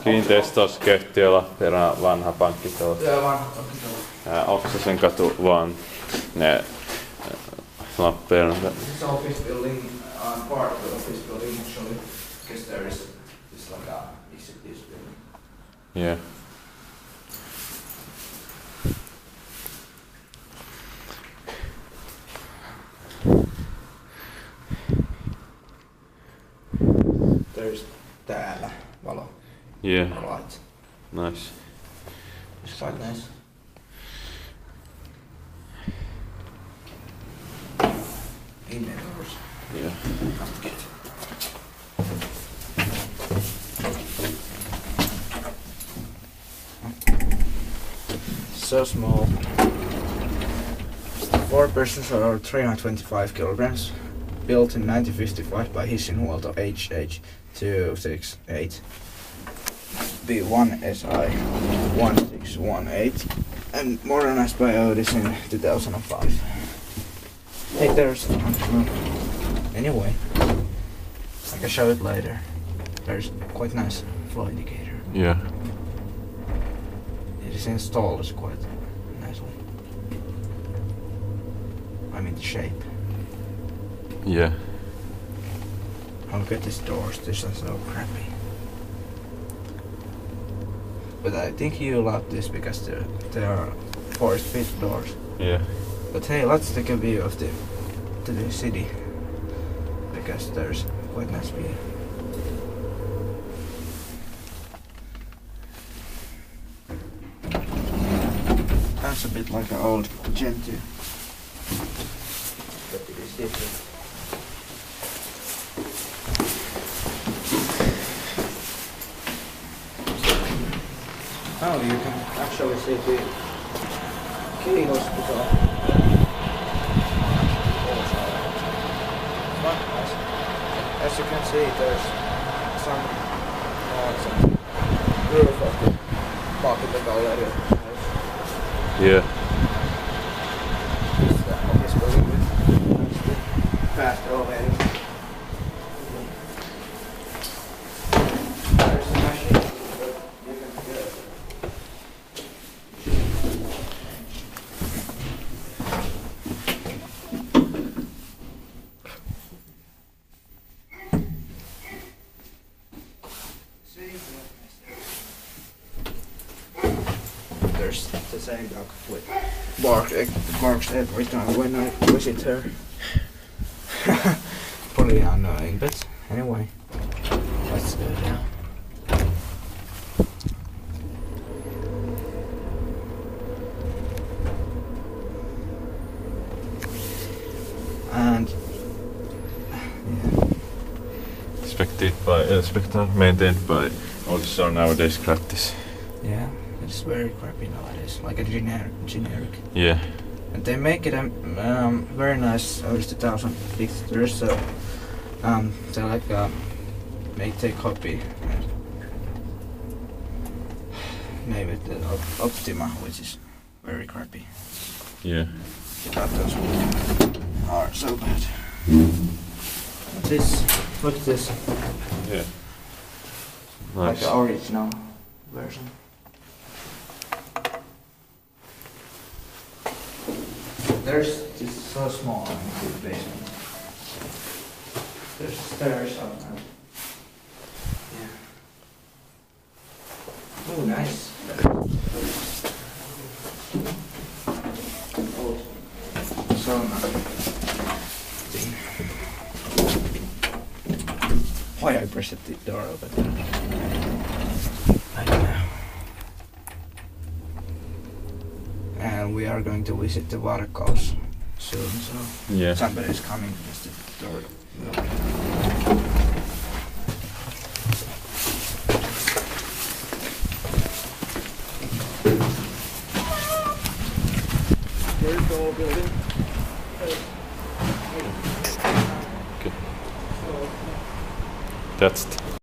Kiinteistöskeyhtiö Lappeenrannan vanha pankkitalo. Joo, vanha pankkitalo. Oksasenkatu vaan ne Lappeenranta. This is office building, part of the office building actually, because there is this like a exhibit building. Yeah. There's täällä valo. Yeah. Light. Nice. It's quite nice. Indoors. Yeah. So small. 4 persons are 325 kilograms. Built in 1955 by Hissinhuolto HH268 B1SI 1618 and modernized by Otis in 2005. Hey, there's anyway, I can show it later. There's quite nice flow indicator. Yeah. It is installed quite nicely. I mean the shape. Yeah. Look at these doors, these are so crappy. But I think you love this because they are forest fit doors. Yeah. But hey, let's take a view of the city because there's quite nice view. That's a bit like an old Gen 2. But it is different. Oh, you can actually see the key hospital. As you can see, there's some roof of the market gallery. Yeah. It's the office building with fast elevator. There's a machine, but you can get it. There's the same dog with barks every time when I visit her. Pretty annoying, but anyway, let's go now. And maintained by Otis are nowadays practice. yeah, it's very crappy nowadays, like a generic. Yeah. And they make it a very nice Otis 2000 fixtures, so they like take copy and name it the Optima, which is very crappy. Yeah. But those are so bad. This, look at this, Yeah. like Nice. the original version. There's this so small in the basement. There's stairs up there. Yeah. Oh, nice. Oh, so nice. Thing. Why I pressed the door open? I don't know. And we are going to visit the watercourse soon, so Yeah. somebody's coming to the door. Very tall building. That's